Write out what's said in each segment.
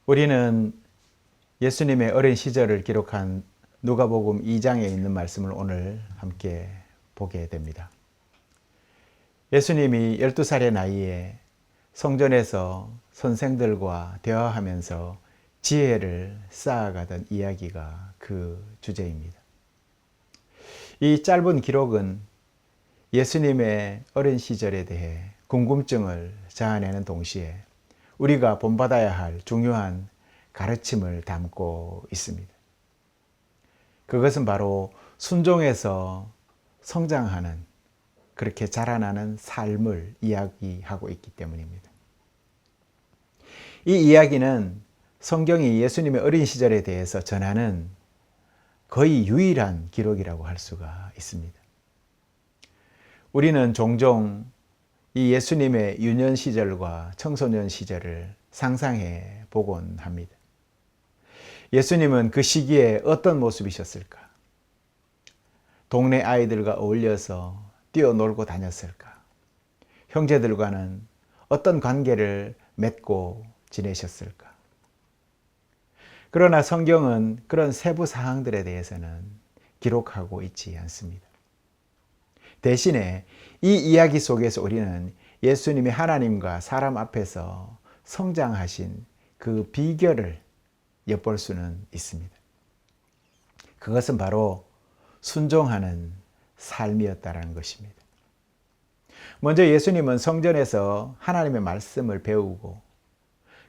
우리는 예수님의 어린 시절을 기록한 누가복음 2장에 있는 말씀을 오늘 함께 보게 됩니다. 예수님이 12살의 나이에 성전에서 선생들과 대화하면서 지혜를 쌓아가던 이야기가 그 주제입니다. 이 짧은 기록은 예수님의 어린 시절에 대해 궁금증을 자아내는 동시에 우리가 본받아야 할 중요한 가르침을 담고 있습니다. 그것은 바로 순종해서 성장하는, 그렇게 자라나는 삶을 이야기하고 있기 때문입니다. 이 이야기는 성경이 예수님의 어린 시절에 대해서 전하는 거의 유일한 기록이라고 할 수가 있습니다. 우리는 종종 이 예수님의 유년 시절과 청소년 시절을 상상해 보곤 합니다. 예수님은 그 시기에 어떤 모습이셨을까? 동네 아이들과 어울려서 뛰어놀고 다녔을까? 형제들과는 어떤 관계를 맺고 지내셨을까? 그러나 성경은 그런 세부 사항들에 대해서는 기록하고 있지 않습니다. 대신에 이 이야기 속에서 우리는 예수님이 하나님과 사람 앞에서 성장하신 그 비결을 엿볼 수는 있습니다. 그것은 바로 순종하는 삶이었다는 것입니다. 먼저 예수님은 성전에서 하나님의 말씀을 배우고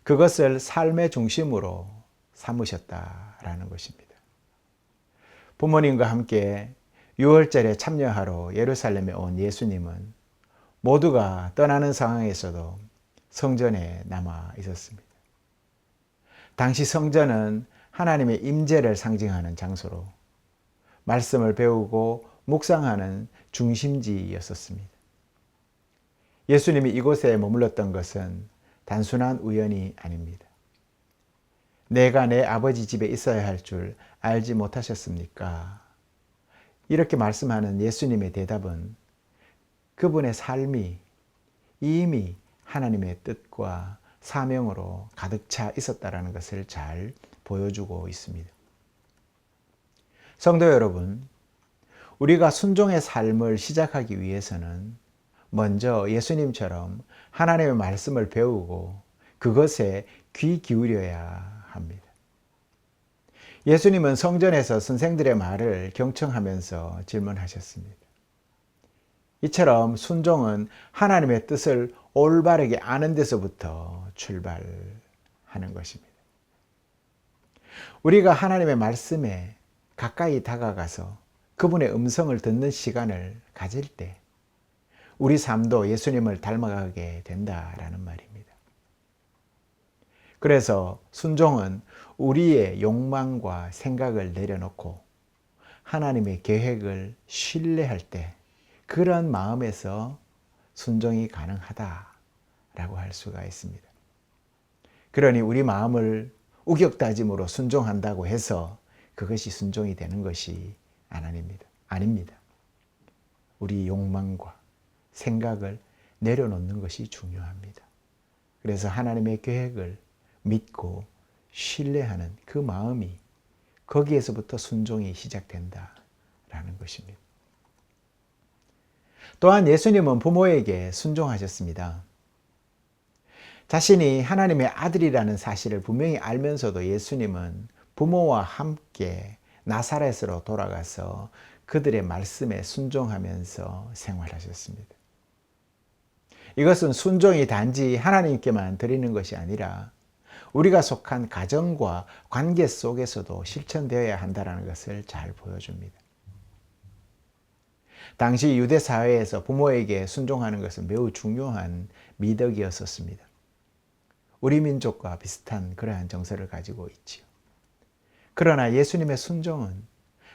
그것을 삶의 중심으로 삼으셨다라는 것입니다. 부모님과 함께 유월절에 참여하러 예루살렘에 온 예수님은 모두가 떠나는 상황에서도 성전에 남아 있었습니다. 당시 성전은 하나님의 임재를 상징하는 장소로 말씀을 배우고 묵상하는 중심지였었습니다. 예수님이 이곳에 머물렀던 것은 단순한 우연이 아닙니다. 내가 내 아버지 집에 있어야 할 줄 알지 못하셨습니까? 이렇게 말씀하는 예수님의 대답은 그분의 삶이 이미 하나님의 뜻과 사명으로 가득 차 있었다는 것을 잘 보여주고 있습니다. 성도 여러분, 우리가 순종의 삶을 시작하기 위해서는 먼저 예수님처럼 하나님의 말씀을 배우고 그것에 귀 기울여야 합니다. 예수님은 성전에서 선생들의 말을 경청하면서 질문하셨습니다. 이처럼 순종은 하나님의 뜻을 올바르게 아는 데서부터 출발하는 것입니다. 우리가 하나님의 말씀에 가까이 다가가서 그분의 음성을 듣는 시간을 가질 때 우리 삶도 예수님을 닮아가게 된다라는 말입니다. 그래서 순종은 우리의 욕망과 생각을 내려놓고 하나님의 계획을 신뢰할 때 그런 마음에서 순종이 가능하다라고 할 수가 있습니다. 그러니 우리 마음을 우격다짐으로 순종한다고 해서 그것이 순종이 되는 것이 아닙니다. 우리 욕망과 생각을 내려놓는 것이 중요합니다. 그래서 하나님의 계획을 믿고 신뢰하는 그 마음이 거기에서부터 순종이 시작된다라는 것입니다. 또한 예수님은 부모에게 순종하셨습니다. 자신이 하나님의 아들이라는 사실을 분명히 알면서도 예수님은 부모와 함께 나사렛으로 돌아가서 그들의 말씀에 순종하면서 생활하셨습니다. 이것은 순종이 단지 하나님께만 드리는 것이 아니라 우리가 속한 가정과 관계 속에서도 실천되어야 한다는 것을 잘 보여줍니다. 당시 유대 사회에서 부모에게 순종하는 것은 매우 중요한 미덕이었었습니다. 우리 민족과 비슷한 그러한 정서를 가지고 있지요. 그러나 예수님의 순종은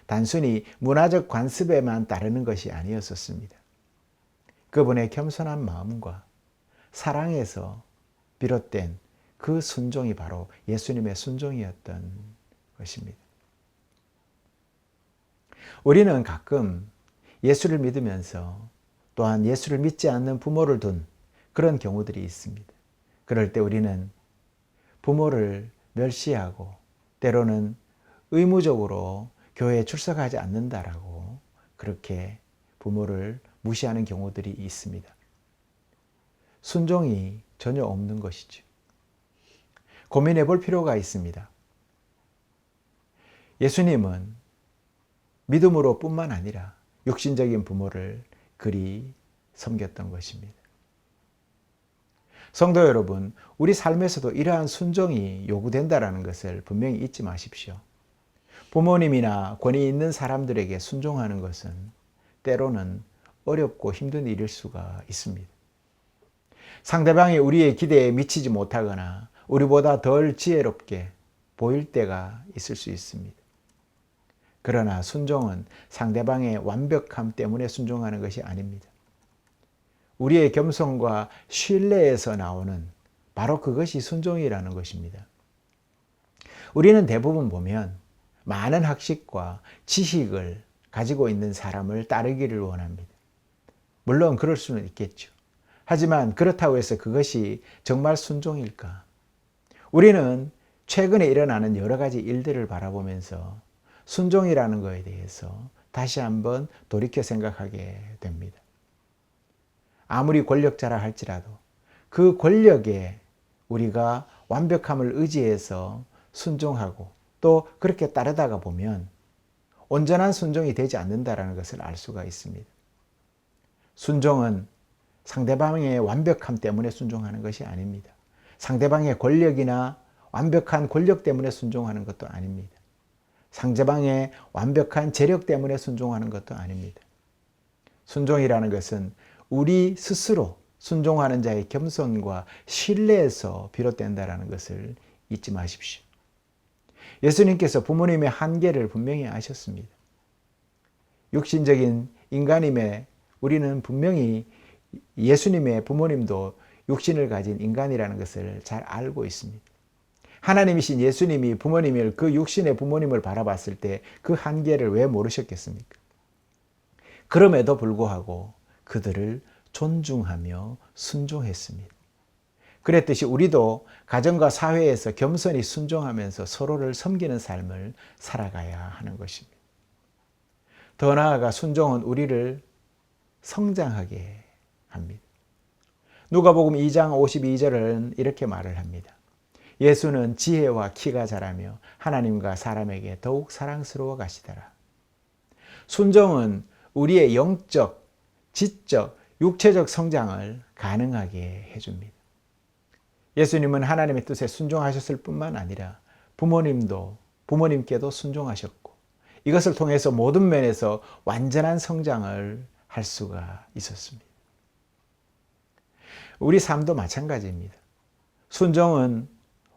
단순히 문화적 관습에만 따르는 것이 아니었었습니다. 그분의 겸손한 마음과 사랑에서 비롯된 그 순종이 바로 예수님의 순종이었던 것입니다. 우리는 가끔 예수를 믿으면서 또한 예수를 믿지 않는 부모를 둔 그런 경우들이 있습니다. 그럴 때 우리는 부모를 멸시하고 때로는 의무적으로 교회에 출석하지 않는다라고 그렇게 부모를 무시하는 경우들이 있습니다. 순종이 전혀 없는 것이죠. 고민해 볼 필요가 있습니다. 예수님은 믿음으로 뿐만 아니라 육신적인 부모를 그리 섬겼던 것입니다. 성도 여러분, 우리 삶에서도 이러한 순종이 요구된다는 것을 분명히 잊지 마십시오. 부모님이나 권위 있는 사람들에게 순종하는 것은 때로는 어렵고 힘든 일일 수가 있습니다. 상대방이 우리의 기대에 미치지 못하거나 우리보다 덜 지혜롭게 보일 때가 있을 수 있습니다. 그러나 순종은 상대방의 완벽함 때문에 순종하는 것이 아닙니다. 우리의 겸손과 신뢰에서 나오는 바로 그것이 순종이라는 것입니다. 우리는 대부분 보면 많은 학식과 지식을 가지고 있는 사람을 따르기를 원합니다. 물론 그럴 수는 있겠죠. 하지만 그렇다고 해서 그것이 정말 순종일까? 우리는 최근에 일어나는 여러 가지 일들을 바라보면서 순종이라는 것에 대해서 다시 한번 돌이켜 생각하게 됩니다. 아무리 권력자라 할지라도 그 권력에 우리가 완벽함을 의지해서 순종하고 또 그렇게 따르다가 보면 온전한 순종이 되지 않는다는 것을 알 수가 있습니다. 순종은 상대방의 완벽함 때문에 순종하는 것이 아닙니다. 상대방의 권력이나 완벽한 권력 때문에 순종하는 것도 아닙니다. 상대방의 완벽한 재력 때문에 순종하는 것도 아닙니다. 순종이라는 것은 우리 스스로 순종하는 자의 겸손과 신뢰에서 비롯된다는 것을 잊지 마십시오. 예수님께서 부모님의 한계를 분명히 아셨습니다. 육신적인 인간임에 우리는 분명히 예수님의 부모님도 육신을 가진 인간이라는 것을 잘 알고 있습니다. 하나님이신 예수님이 부모님을 그 육신의 부모님을 바라봤을 때 그 한계를 왜 모르셨겠습니까? 그럼에도 불구하고 그들을 존중하며 순종했습니다. 그랬듯이 우리도 가정과 사회에서 겸손히 순종하면서 서로를 섬기는 삶을 살아가야 하는 것입니다. 더 나아가 순종은 우리를 성장하게 합니다. 누가복음 2장 52절은 이렇게 말을 합니다. 예수는 지혜와 키가 자라며 하나님과 사람에게 더욱 사랑스러워 가시더라. 순종은 우리의 영적, 지적, 육체적 성장을 가능하게 해줍니다. 예수님은 하나님의 뜻에 순종하셨을 뿐만 아니라 부모님께도 순종하셨고 이것을 통해서 모든 면에서 완전한 성장을 할 수가 있었습니다. 우리 삶도 마찬가지입니다. 순종은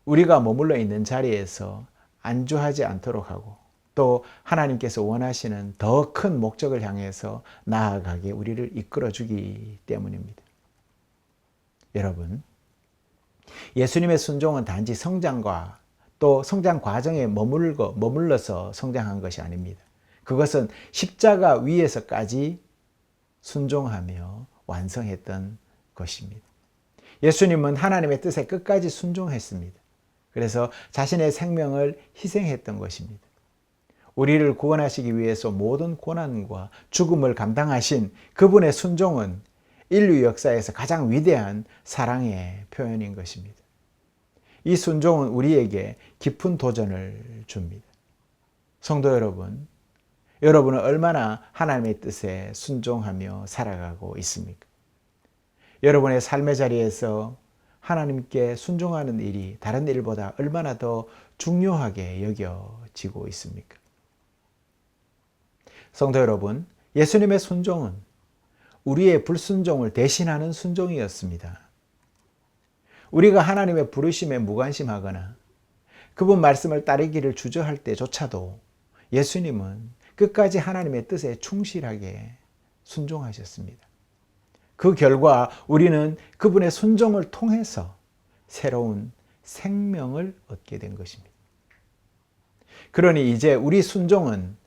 우리가 머물러 있는 자리에서 안주하지 않도록 하고 또 하나님께서 원하시는 더 큰 목적을 향해서 나아가게 우리를 이끌어주기 때문입니다. 여러분, 예수님의 순종은 단지 성장과 또 성장 과정에 머물러서 성장한 것이 아닙니다. 그것은 십자가 위에서까지 순종하며 완성했던 것입니다. 예수님은 하나님의 뜻에 끝까지 순종했습니다. 그래서 자신의 생명을 희생했던 것입니다. 우리를 구원하시기 위해서 모든 고난과 죽음을 감당하신 그분의 순종은 인류 역사에서 가장 위대한 사랑의 표현인 것입니다. 이 순종은 우리에게 깊은 도전을 줍니다. 성도 여러분, 여러분은 얼마나 하나님의 뜻에 순종하며 살아가고 있습니까? 여러분의 삶의 자리에서 하나님께 순종하는 일이 다른 일보다 얼마나 더 중요하게 여겨지고 있습니까? 성도 여러분, 예수님의 순종은 우리의 불순종을 대신하는 순종이었습니다. 우리가 하나님의 부르심에 무관심하거나 그분 말씀을 따르기를 주저할 때조차도 예수님은 끝까지 하나님의 뜻에 충실하게 순종하셨습니다. 그 결과 우리는 그분의 순종을 통해서 새로운 생명을 얻게 된 것입니다. 그러니 이제 우리 순종은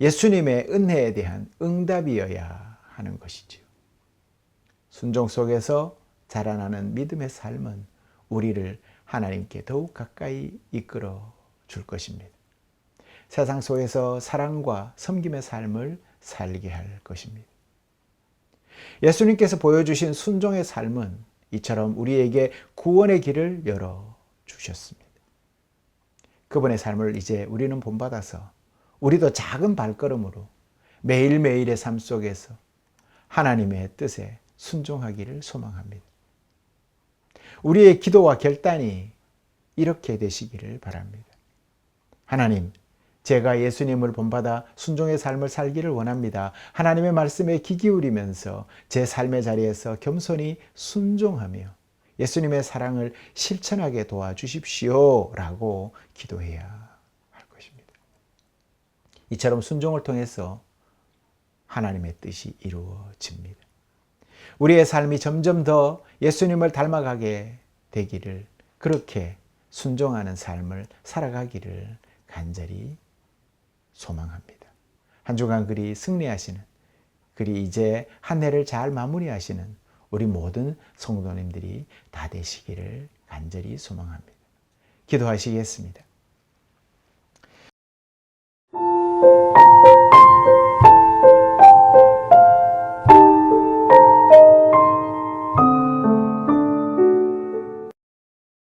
예수님의 은혜에 대한 응답이어야 하는 것이지요. 순종 속에서 자라나는 믿음의 삶은 우리를 하나님께 더욱 가까이 이끌어 줄 것입니다. 세상 속에서 사랑과 섬김의 삶을 살게 할 것입니다. 예수님께서 보여주신 순종의 삶은 이처럼 우리에게 구원의 길을 열어주셨습니다. 그분의 삶을 이제 우리는 본받아서 우리도 작은 발걸음으로 매일매일의 삶 속에서 하나님의 뜻에 순종하기를 소망합니다. 우리의 기도와 결단이 이렇게 되시기를 바랍니다. 하나님, 제가 예수님을 본받아 순종의 삶을 살기를 원합니다. 하나님의 말씀에 귀 기울이면서 제 삶의 자리에서 겸손히 순종하며 예수님의 사랑을 실천하게 도와주십시오 라고 기도해야 할 것입니다. 이처럼 순종을 통해서 하나님의 뜻이 이루어집니다. 우리의 삶이 점점 더 예수님을 닮아가게 되기를, 그렇게 순종하는 삶을 살아가기를 간절히 소망합니다. 한 주간 그리 승리하시는, 그리 이제 한 해를 잘 마무리하시는 우리 모든 성도님들이 다 되시기를 간절히 소망합니다. 기도하시겠습니다.